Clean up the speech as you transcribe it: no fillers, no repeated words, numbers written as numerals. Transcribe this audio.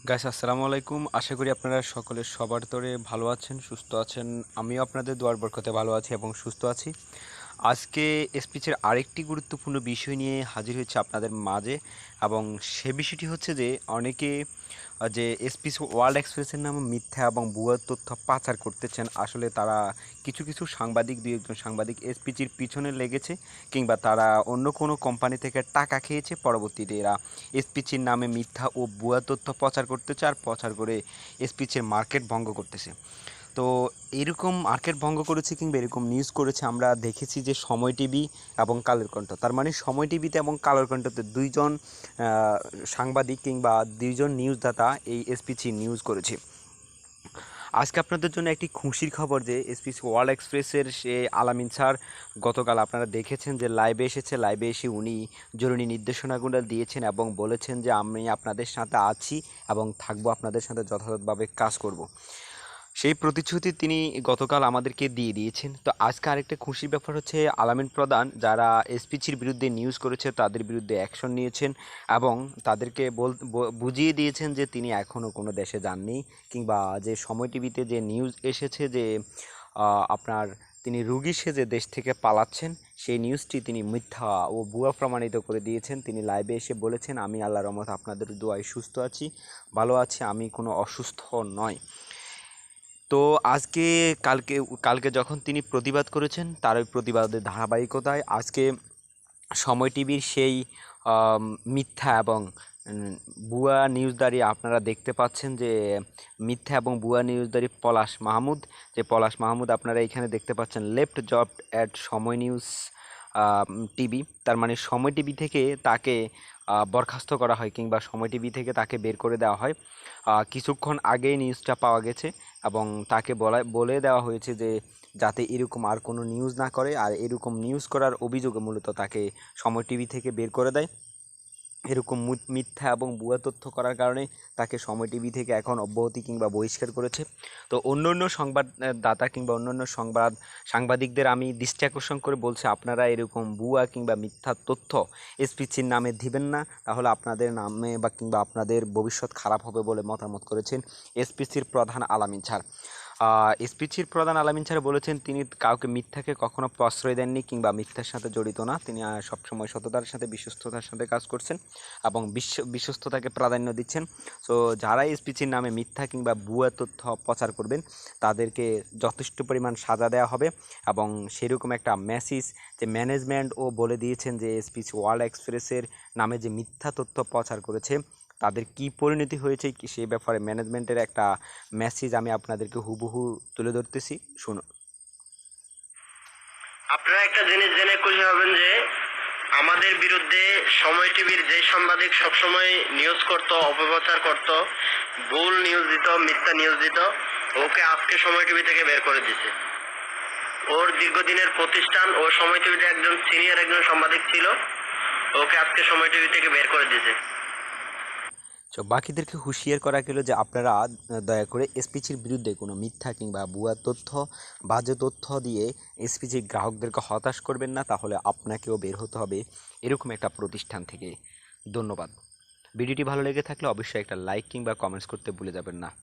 Guys আসসালামু আলাইকুম। আশা করি আপনারা সকলে সবার তরে ভালো আছেন, সুস্থ আছেন। আমিও আপনাদের দোয়ার বরকতে ভালো আছি এবং সুস্থ আছি। আজকে স্পিচের আরেকটি গুরুত্বপূর্ণ বিষয় নিয়ে হাজির হয়েছে আপনাদের মাঝে, এবং সে বিষয়টি হচ্ছে যে অনেকে যে স্পিচ ওয়ার্ল্ড এক্সপ্রেসের নামে মিথ্যা এবং ভুয়া তথ্য পাচার করতেছেন। আসলে তারা কিছু কিছু সাংবাদিক, দুই একজন সাংবাদিক স্পিচের পিছনে লেগেছে, কিংবা তারা অন্য কোনো কোম্পানি থেকে টাকা খেয়েছে। পরবর্তীতে এরা স্পিচের নামে মিথ্যা ও ভুয়া তথ্য প্রচার করতেছে, আর প্রচার করে স্পিচের মার্কেট ভঙ্গ করতেছে। তো এরকম মার্কেট ভঙ্গ করেছে কিংবা এরকম নিউজ করেছে আমরা দেখেছি যে সময় টিভি এবং কালের কণ্ঠ। তার মানে সময় টিভিতে এবং কালের কণ্ঠতে দুইজন সাংবাদিক কিংবা দুইজন নিউজদাতা এই এসপিসি নিউজ করেছে। আজকে আপনাদের জন্য একটি খুশির খবর যে এসপিসি ওয়ার্ল্ড এক্সপ্রেসের সে আলামিন স্যার গতকাল আপনারা দেখেছেন যে লাইভে এসেছে। লাইভে এসে উনি জরুরি নির্দেশনাগুলো দিয়েছেন এবং বলেছেন যে আমি আপনাদের সাথে আছি এবং থাকবো, আপনাদের সাথে যথাযথভাবে কাজ করব। সেই প্রতিশ্রুতি তিনি গতকাল আমাদেরকে দিয়ে দিয়েছেন। তো আজকে আরেকটা খুশির ব্যাপার হচ্ছে আলামিন প্রধান যারা এসপিসির বিরুদ্ধে নিউজ করেছে তাদের বিরুদ্ধে অ্যাকশন নিয়েছেন এবং তাদেরকে বুঝিয়ে দিয়েছেন যে তিনি এখনও কোনো দেশে যাননি, কিংবা যে সময় টিভিতে যে নিউজ এসেছে যে আপনার তিনি রুগী সেজে দেশ থেকে পালাচ্ছেন, সেই নিউজটি তিনি মিথ্যা ও ভুয়া প্রমাণিত করে দিয়েছেন। তিনি লাইভে এসে বলেছেন আমি আল্লাহর রহমতে আপনাদের দোয়ায় সুস্থ আছি, ভালো আছি, আমি কোনো অসুস্থ নয়। তো আজকে কালকে কালকে যখন তিনি প্রতিবাদ করেছেন তার ওই প্রতিবাদের ধারাবাহিকতায় আজকে সময় টিভির সেই মিথ্যা এবং ভুয়া নিউজদারি আপনারা দেখতে পাচ্ছেন যে মিথ্যা এবং ভুয়া নিউজদারি পলাশ মাহমুদ আপনারা এখানে দেখতে পাচ্ছেন লেফট জব অ্যাট সময় নিউজ টিভি। তার মানে সময় টিভি থেকে তাকে বরখাস্ত করা হয় কিংবা সময় টিভি থেকে তাকে বের করে দেওয়া হয়। কিছুক্ষণ আগেই নিউজটা পাওয়া গেছে এবং তাকে বলে দেওয়া হয়েছে যে যাতে এরকম আর কোনো নিউজ না করে, আর এরকম নিউজ করার অভিযোগে মূলত তাকে সময় টিভি থেকে বের করে দেয়। এরকম মিথ্যা এবং ভুয়া তথ্য করার কারণে তাকে সময় টিভি থেকে এখন অব্যাহতি কিংবা বহিষ্কার করেছে। তো অন্যান্য সংবাদদাতা কিংবা অন্যান্য সাংবাদিকদের আমি দৃষ্টি আকর্ষণ করে বলছি, আপনারা এরকম ভুয়া কিংবা মিথ্যা তথ্য এসপিসির নামে দিবেন না, তাহলে আপনাদের নামে বা কিংবা আপনাদের ভবিষ্যৎ খারাপ হবে বলে মতামত করেছেন এসপিসির প্রধান আলামিন স্যার। স্পিচির প্রধান আলামিন স্যার বলেছেন তিনি কাউকে মিথ্যাকে কখনো প্রশ্রয় দেননি কিংবা মিথ্যার সাথে জড়িত না। তিনি সবসময় সততার সাথে বিশ্বস্ততার সাথে কাজ করছেন এবং বিশ্বস্ততাকে প্রাধান্য দিচ্ছেন। সো যারা স্পিচির নামে মিথ্যা কিংবা ভুয়া তথ্য প্রচার করবেন তাদেরকে যথেষ্ট পরিমাণ সাজা দেওয়া হবে। এবং সেরকম একটা মেসেজ যে ম্যানেজমেন্টও বলে দিয়েছেন যে স্পিচ ওয়ার্ল্ড এক্সপ্রেসের নামে যে মিথ্যা তথ্য প্রচার করেছে তাদের কি পরিণতি হয়েছে সে ব্যাপারে ম্যানেজমেন্টের একটা মেসেজ আমি আপনাদেরকে হুবহু তুলে ধরতেছি, শুনুন। আপনারা একটা জিনিস জেনে খুশি হবেন যে আমাদের বিরুদ্ধে সময় টিভির যে সাংবাদিক সবসময় নিউজ করত, অপপ্রচার করত, ভুল নিউজ দিত, মিথ্যা নিউজ দিত, ওকে আজকে সময় টিভি থেকে বের করে দিছে। ওর দীর্ঘদিনের প্রতিষ্ঠান ও সময় টিভিতে একজন সিনিয়র একজন সাংবাদিক ছিল, ওকে আজকে সময় টিভি থেকে বের করে দিছে। তো বাকিদেরকে হুঁশিয়ার করা গেল যে আপনারা দয়া করে এসপিচির বিরুদ্ধে কোনো মিথ্যা কিংবা ভুয়া তথ্য, বাজে তথ্য দিয়ে এসপিচির গ্রাহকদেরকে হতাশ করবেন না, তাহলে আপনাকেও বের হতে হবে এরকম একটা প্রতিষ্ঠান থেকে। ধন্যবাদ। ভিডিওটি ভালো লেগে থাকলে অবশ্যই একটা লাইক কিংবা কমেন্টস করতে ভুলে যাবেন না।